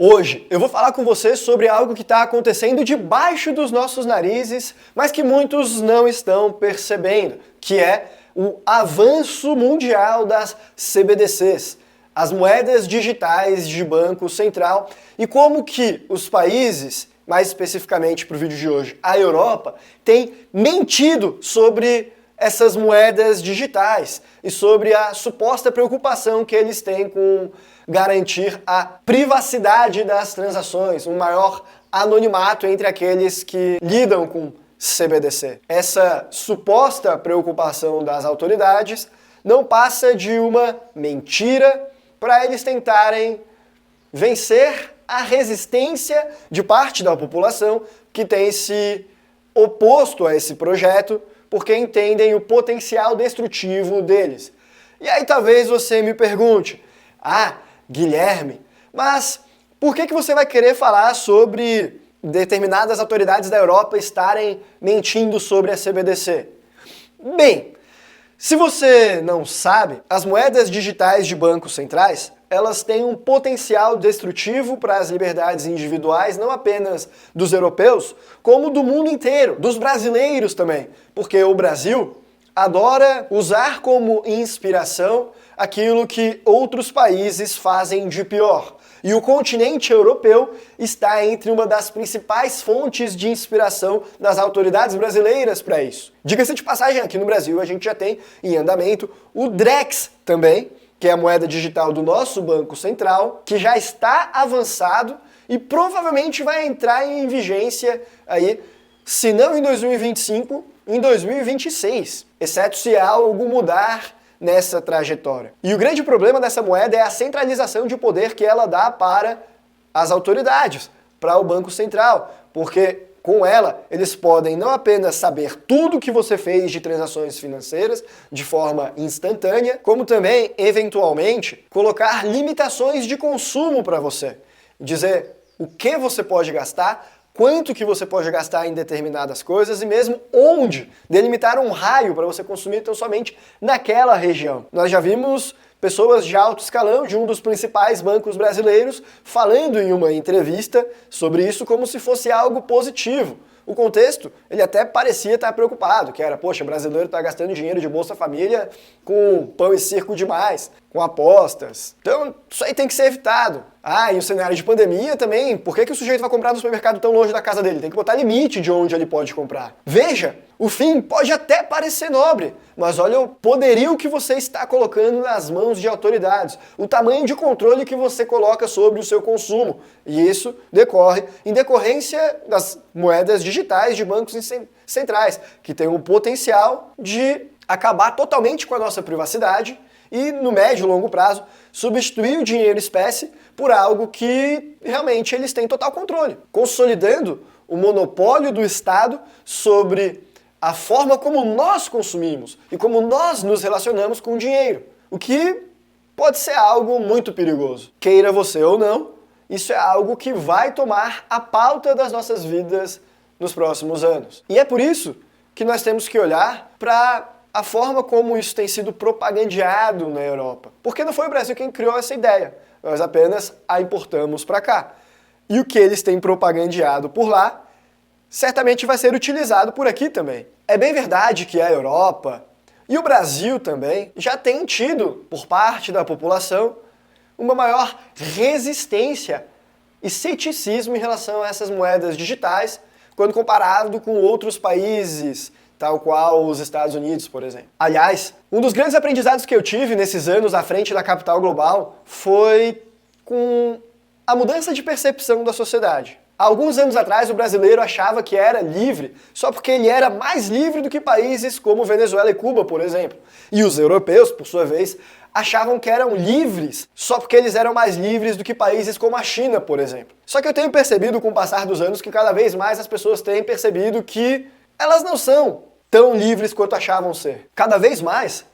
Hoje eu vou falar com você sobre algo que está acontecendo debaixo dos nossos narizes, mas que muitos não estão percebendo, que é o avanço mundial das CBDCs, as moedas digitais de Banco Central, e como que os países, mais especificamente para o vídeo de hoje, a Europa, tem mentido sobre essas moedas digitais e sobre a suposta preocupação que eles têm com garantir a privacidade das transações, um maior anonimato entre aqueles que lidam com CBDC. Essa suposta preocupação das autoridades não passa de uma mentira para eles tentarem vencer a resistência de parte da população que tem se oposto a esse projeto porque entendem o potencial destrutivo deles. E aí talvez você me pergunte, Guilherme, mas por que você vai querer falar sobre determinadas autoridades da Europa estarem mentindo sobre a CBDC? Bem, se você não sabe, as moedas digitais de bancos centrais, elas têm um potencial destrutivo para as liberdades individuais, não apenas dos europeus, como do mundo inteiro, dos brasileiros também, porque o Brasil adora usar como inspiração aquilo que outros países fazem de pior. E o continente europeu está entre uma das principais fontes de inspiração das autoridades brasileiras para isso. Diga-se de passagem, aqui no Brasil a gente já tem em andamento o Drex também, que é a moeda digital do nosso Banco Central, que já está avançado e provavelmente vai entrar em vigência aí, se não em 2025, em 2026, exceto se algo mudar nessa trajetória. E o grande problema dessa moeda é a centralização de poder que ela dá para as autoridades, para o Banco Central, porque com ela eles podem não apenas saber tudo que você fez de transações financeiras de forma instantânea, como também, eventualmente, colocar limitações de consumo para você. Dizer o que você pode gastar, quanto que você pode gastar em determinadas coisas e mesmo onde, delimitar um raio para você consumir tão somente naquela região. Nós já vimos pessoas de alto escalão de um dos principais bancos brasileiros falando em uma entrevista sobre isso como se fosse algo positivo. O contexto, ele até parecia estar preocupado, que era, poxa, o brasileiro está gastando dinheiro de Bolsa Família com pão e circo demais, com apostas. Então, isso aí tem que ser evitado. E o cenário de pandemia também, por que o sujeito vai comprar no supermercado tão longe da casa dele? Tem que botar limite de onde ele pode comprar. Veja, o fim pode até parecer nobre, mas olha o poderio que você está colocando nas mãos de autoridades, o tamanho de controle que você coloca sobre o seu consumo. E isso decorre em decorrência das moedas digitais de bancos centrais, que têm o potencial de acabar totalmente com a nossa privacidade e, no médio e longo prazo, substituir o dinheiro espécie por algo que realmente eles têm total controle, consolidando o monopólio do Estado sobre a forma como nós consumimos e como nós nos relacionamos com o dinheiro, o que pode ser algo muito perigoso. Queira você ou não, isso é algo que vai tomar a pauta das nossas vidas nos próximos anos. E é por isso que nós temos que olhar para a forma como isso tem sido propagandeado na Europa. Porque não foi o Brasil quem criou essa ideia, nós apenas a importamos para cá. E o que eles têm propagandeado por lá, certamente vai ser utilizado por aqui também. É bem verdade que a Europa e o Brasil também já têm tido, por parte da população, uma maior resistência e ceticismo em relação a essas moedas digitais, quando comparado com outros países, tal qual os Estados Unidos, por exemplo. Aliás, um dos grandes aprendizados que eu tive nesses anos à frente da capital global foi com a mudança de percepção da sociedade. Há alguns anos atrás, o brasileiro achava que era livre só porque ele era mais livre do que países como Venezuela e Cuba, por exemplo. E os europeus, por sua vez, achavam que eram livres só porque eles eram mais livres do que países como a China, por exemplo. Só que eu tenho percebido com o passar dos anos que cada vez mais as pessoas têm percebido que elas não são tão livres quanto achavam ser. Cada vez mais,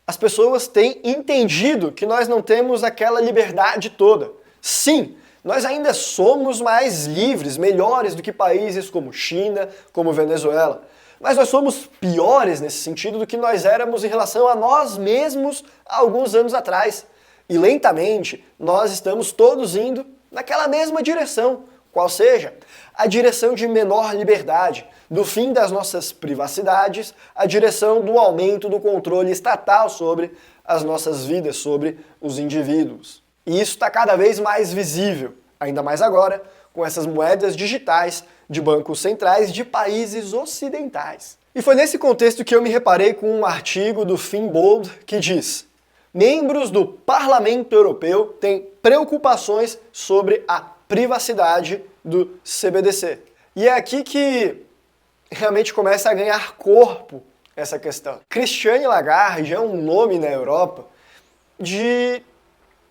as pessoas têm entendido que nós não temos aquela liberdade toda. Sim, nós ainda somos mais livres, melhores do que países como China, como Venezuela. Mas nós somos piores nesse sentido do que nós éramos em relação a nós mesmos há alguns anos atrás. E lentamente, nós estamos todos indo naquela mesma direção, qual seja a direção de menor liberdade, do fim das nossas privacidades, a direção do aumento do controle estatal sobre as nossas vidas, sobre os indivíduos. E isso está cada vez mais visível, ainda mais agora, com essas moedas digitais de bancos centrais de países ocidentais. E foi nesse contexto que eu me reparei com um artigo do Finn Bold que diz: membros do Parlamento Europeu têm preocupações sobre a privacidade do CBDC. E é aqui que realmente começa a ganhar corpo essa questão. Christine Lagarde é um nome na Europa de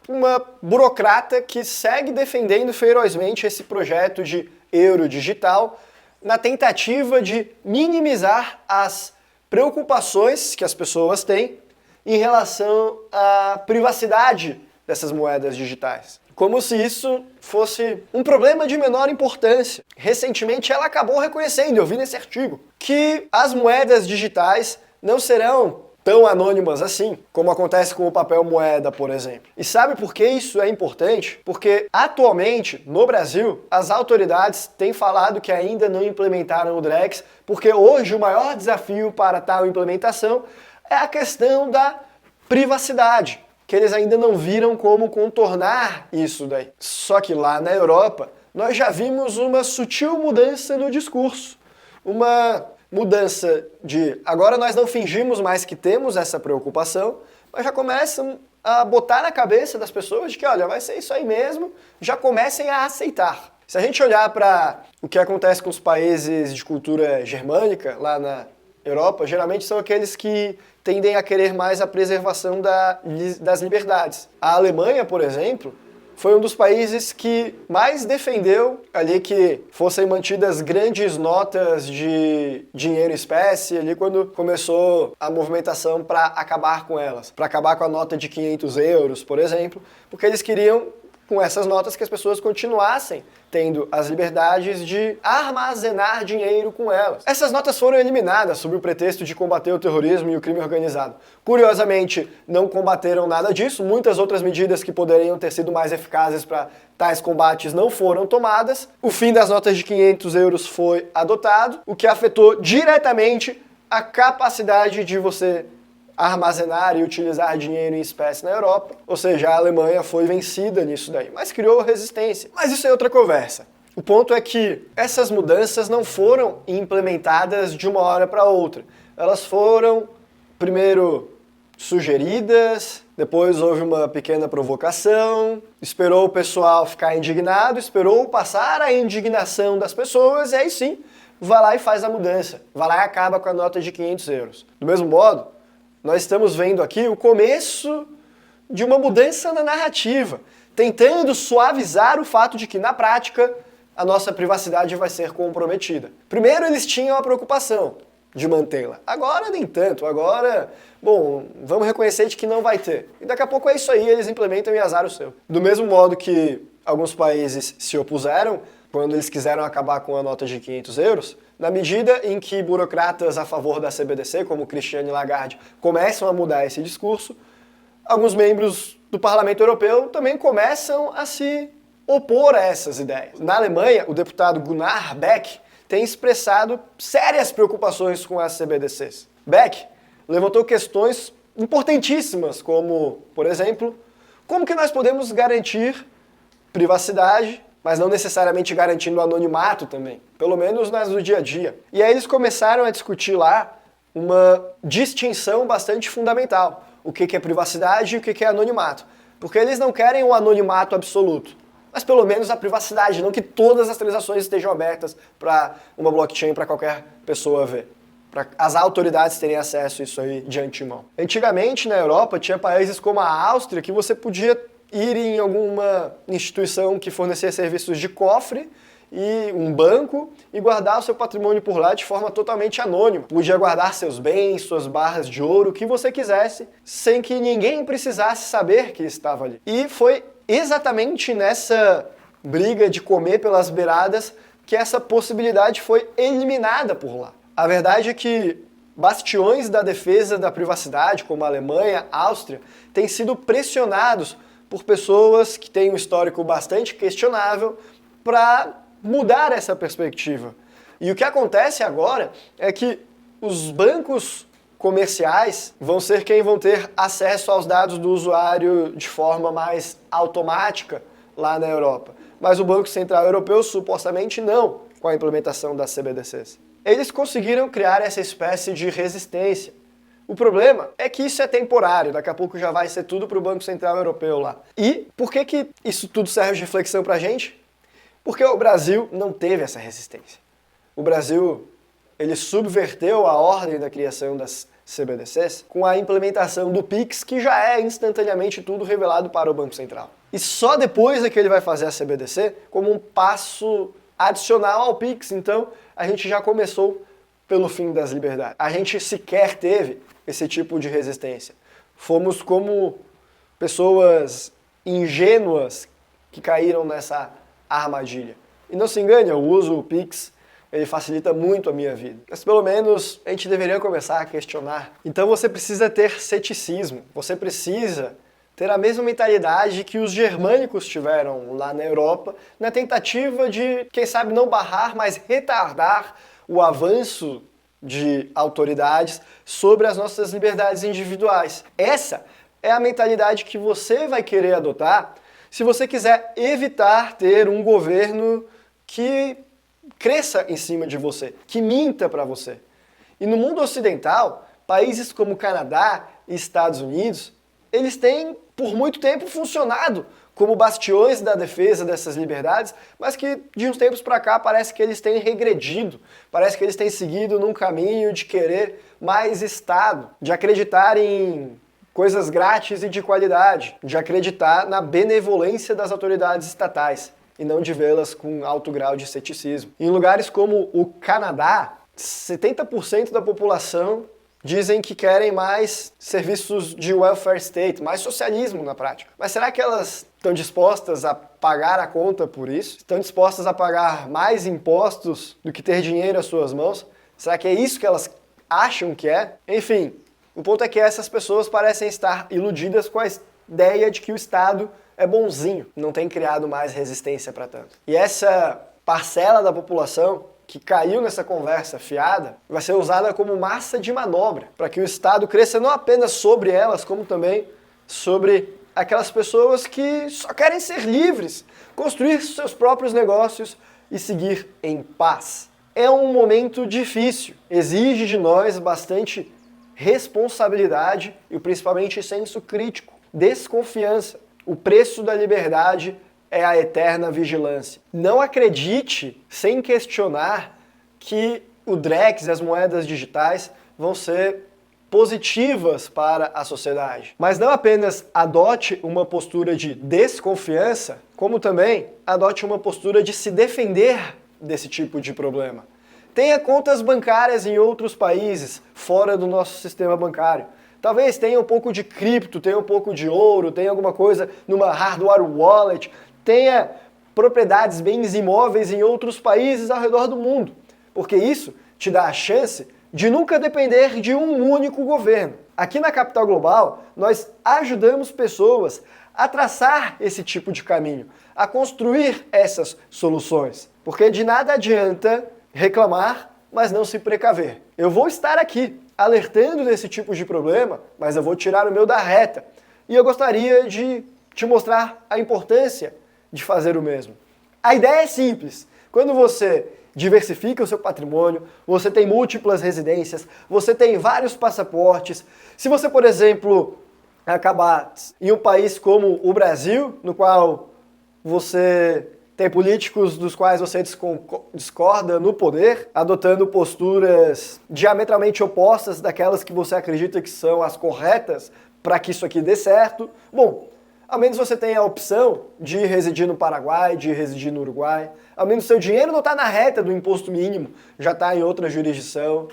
uma burocrata que segue defendendo ferozmente esse projeto de euro digital na tentativa de minimizar as preocupações que as pessoas têm em relação à privacidade dessas moedas digitais. Como se isso fosse um problema de menor importância. Recentemente ela acabou reconhecendo, eu vi nesse artigo, que as moedas digitais não serão tão anônimas assim, como acontece com o papel moeda, por exemplo. E sabe por que isso é importante? Porque atualmente, no Brasil, as autoridades têm falado que ainda não implementaram o Drex, porque hoje o maior desafio para tal implementação é a questão da privacidade, que eles ainda não viram como contornar isso daí. Só que lá na Europa, nós já vimos uma sutil mudança no discurso, uma mudança de agora nós não fingimos mais que temos essa preocupação, mas já começam a botar na cabeça das pessoas de que, olha, vai ser isso aí mesmo, já comecem a aceitar. Se a gente olhar para o que acontece com os países de cultura germânica lá na Europa, geralmente são aqueles que tendem a querer mais a preservação das liberdades. A Alemanha, por exemplo, foi um dos países que mais defendeu ali que fossem mantidas grandes notas de dinheiro em espécie ali quando começou a movimentação para acabar com elas, para acabar com a nota de 500 euros, por exemplo, porque eles queriam com essas notas que as pessoas continuassem tendo as liberdades de armazenar dinheiro com elas. Essas notas foram eliminadas sob o pretexto de combater o terrorismo e o crime organizado. Curiosamente, não combateram nada disso, muitas outras medidas que poderiam ter sido mais eficazes para tais combates não foram tomadas. O fim das notas de 500 euros foi adotado, o que afetou diretamente a capacidade de você armazenar e utilizar dinheiro em espécie na Europa, ou seja, a Alemanha foi vencida nisso daí, mas criou resistência. Mas isso é outra conversa. O ponto é que essas mudanças não foram implementadas de uma hora para outra. Elas foram, primeiro, sugeridas, depois houve uma pequena provocação, esperou o pessoal ficar indignado, esperou passar a indignação das pessoas, e aí sim, vai lá e faz a mudança. Vai lá e acaba com a nota de 500 euros. Do mesmo modo, nós estamos vendo aqui o começo de uma mudança na narrativa, tentando suavizar o fato de que, na prática, a nossa privacidade vai ser comprometida. Primeiro, eles tinham a preocupação de mantê-la. Agora, nem tanto. Agora, bom, vamos reconhecer de que não vai ter. E daqui a pouco é isso aí, eles implementam e azar o seu. Do mesmo modo que alguns países se opuseram quando eles quiseram acabar com a nota de 500 euros, na medida em que burocratas a favor da CBDC, como Christine Lagarde, começam a mudar esse discurso, alguns membros do Parlamento Europeu também começam a se opor a essas ideias. Na Alemanha, o deputado Gunnar Beck tem expressado sérias preocupações com as CBDCs. Beck levantou questões importantíssimas, como, por exemplo, como que nós podemos garantir privacidade, mas não necessariamente garantindo o anonimato também, pelo menos nas do dia a dia. E aí eles começaram a discutir lá uma distinção bastante fundamental. O que é privacidade e o que é anonimato. Porque eles não querem o anonimato absoluto, mas pelo menos a privacidade, não que todas as transações estejam abertas para uma blockchain para qualquer pessoa ver. Para as autoridades terem acesso a isso aí de antemão. Antigamente, na Europa, tinha países como a Áustria que você podia ir em alguma instituição que fornecia serviços de cofre e um banco e guardar o seu patrimônio por lá de forma totalmente anônima. Podia guardar seus bens, suas barras de ouro, o que você quisesse, sem que ninguém precisasse saber que estava ali. E foi exatamente nessa briga de comer pelas beiradas que essa possibilidade foi eliminada por lá. A verdade é que bastiões da defesa da privacidade, como a Alemanha, a Áustria, têm sido pressionados por pessoas que têm um histórico bastante questionável para mudar essa perspectiva. E o que acontece agora é que os bancos comerciais vão ser quem vão ter acesso aos dados do usuário de forma mais automática lá na Europa. Mas o Banco Central Europeu supostamente não, com a implementação das CBDCs. Eles conseguiram criar essa espécie de resistência. O problema é que isso é temporário, daqui a pouco já vai ser tudo para o Banco Central Europeu lá. E por que isso tudo serve de reflexão para a gente? Porque o Brasil não teve essa resistência. O Brasil, ele subverteu a ordem da criação das CBDCs com a implementação do Pix, que já é instantaneamente tudo revelado para o Banco Central. E só depois é que ele vai fazer a CBDC como um passo adicional ao Pix. Então, a gente já começou pelo fim das liberdades. A gente sequer teve esse tipo de resistência. Fomos como pessoas ingênuas que caíram nessa armadilha. E não se engane, eu uso o Pix, ele facilita muito a minha vida. Mas pelo menos a gente deveria começar a questionar. Então você precisa ter ceticismo, você precisa ter a mesma mentalidade que os germânicos tiveram lá na Europa, na tentativa de, quem sabe, não barrar, mas retardar o avanço de autoridades sobre as nossas liberdades individuais. Essa é a mentalidade que você vai querer adotar se você quiser evitar ter um governo que cresça em cima de você, que minta para você. E no mundo ocidental, países como Canadá e Estados Unidos, eles têm por muito tempo funcionado como bastiões da defesa dessas liberdades, mas que de uns tempos para cá parece que eles têm regredido, parece que eles têm seguido num caminho de querer mais Estado, de acreditar em coisas grátis e de qualidade, de acreditar na benevolência das autoridades estatais e não de vê-las com alto grau de ceticismo. Em lugares como o Canadá, 70% da população dizem que querem mais serviços de welfare state, mais socialismo na prática. Mas será que elas estão dispostas a pagar a conta por isso? Estão dispostas a pagar mais impostos do que ter dinheiro às suas mãos? Será que é isso que elas acham que é? Enfim, o ponto é que essas pessoas parecem estar iludidas com a ideia de que o Estado é bonzinho, não tem criado mais resistência para tanto. E essa parcela da população que caiu nessa conversa fiada vai ser usada como massa de manobra para que o Estado cresça não apenas sobre elas, como também sobre aquelas pessoas que só querem ser livres, construir seus próprios negócios e seguir em paz. É um momento difícil, exige de nós bastante responsabilidade e principalmente senso crítico, desconfiança. O preço da liberdade é a eterna vigilância. Não acredite, sem questionar, que o Drex e as moedas digitais vão ser positivas para a sociedade. Mas não apenas adote uma postura de desconfiança, como também adote uma postura de se defender desse tipo de problema. Tenha contas bancárias em outros países, fora do nosso sistema bancário. Talvez tenha um pouco de cripto, tenha um pouco de ouro, tenha alguma coisa numa hardware wallet, tenha propriedades, bens imóveis em outros países ao redor do mundo, porque isso te dá a chance de nunca depender de um único governo. Aqui na Capital Global, nós ajudamos pessoas a traçar esse tipo de caminho, a construir essas soluções, porque de nada adianta reclamar, mas não se precaver. Eu vou estar aqui alertando desse tipo de problema, mas eu vou tirar o meu da reta. E eu gostaria de te mostrar a importância de fazer o mesmo. A ideia é simples. Quando você diversifica o seu patrimônio, você tem múltiplas residências, você tem vários passaportes. Se você, por exemplo, acabar em um país como o Brasil, no qual você tem políticos dos quais você discorda no poder, adotando posturas diametralmente opostas daquelas que você acredita que são as corretas para que isso aqui dê certo. Bom, ao menos você tem a opção de residir no Paraguai, de residir no Uruguai. Ao menos seu dinheiro não está na reta do imposto mínimo, já está em outra jurisdição.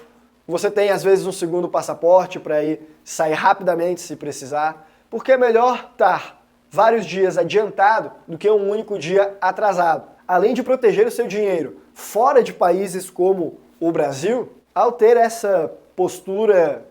Você tem, às vezes, um segundo passaporte para ir sair rapidamente se precisar, porque é melhor estar vários dias adiantado do que um único dia atrasado. Além de proteger o seu dinheiro fora de países como o Brasil, ao ter essa postura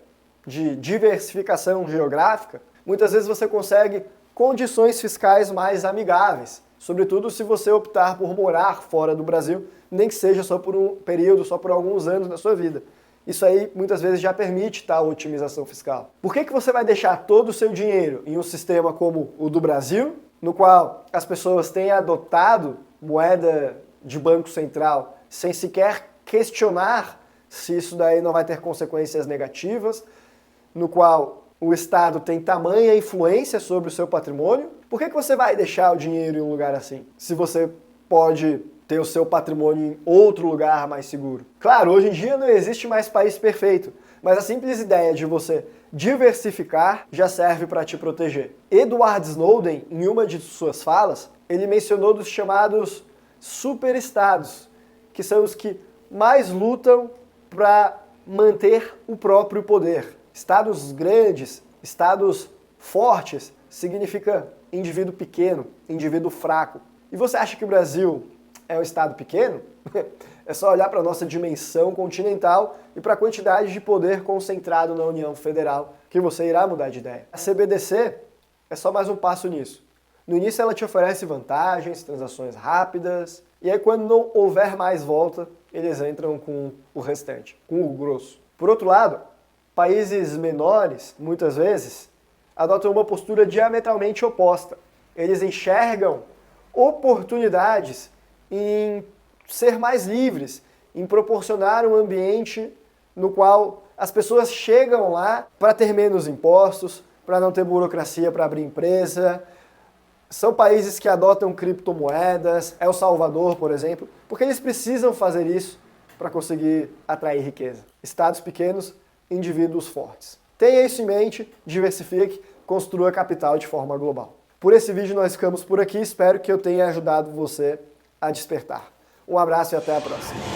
de diversificação geográfica, muitas vezes você consegue condições fiscais mais amigáveis, sobretudo se você optar por morar fora do Brasil, nem que seja só por um período, só por alguns anos da sua vida. Isso aí muitas vezes já permite tal otimização fiscal. Por que você vai deixar todo o seu dinheiro em um sistema como o do Brasil, no qual as pessoas têm adotado moeda de banco central sem sequer questionar se isso daí não vai ter consequências negativas, no qual o Estado tem tamanha influência sobre o seu patrimônio? Por que você vai deixar o dinheiro em um lugar assim, se você pode ter o seu patrimônio em outro lugar mais seguro? Claro, hoje em dia não existe mais país perfeito, mas a simples ideia de você diversificar já serve para te proteger. Edward Snowden, em uma de suas falas, ele mencionou dos chamados superestados, que são os que mais lutam para manter o próprio poder. Estados grandes, estados fortes, significa indivíduo pequeno, indivíduo fraco. E você acha que o Brasil é um estado pequeno? É só olhar para a nossa dimensão continental e para a quantidade de poder concentrado na União Federal que você irá mudar de ideia. A CBDC é só mais um passo nisso. No início ela te oferece vantagens, transações rápidas, e aí quando não houver mais volta, eles entram com o restante, com o grosso. Por outro lado, países menores, muitas vezes, adotam uma postura diametralmente oposta. Eles enxergam oportunidades em ser mais livres, em proporcionar um ambiente no qual as pessoas chegam lá para ter menos impostos, para não ter burocracia para abrir empresa. São países que adotam criptomoedas, El Salvador, por exemplo, porque eles precisam fazer isso para conseguir atrair riqueza. Estados pequenos, indivíduos fortes. Tenha isso em mente, diversifique, construa capital de forma global. Por esse vídeo nós ficamos por aqui, espero que eu tenha ajudado você a despertar. Um abraço e até a próxima.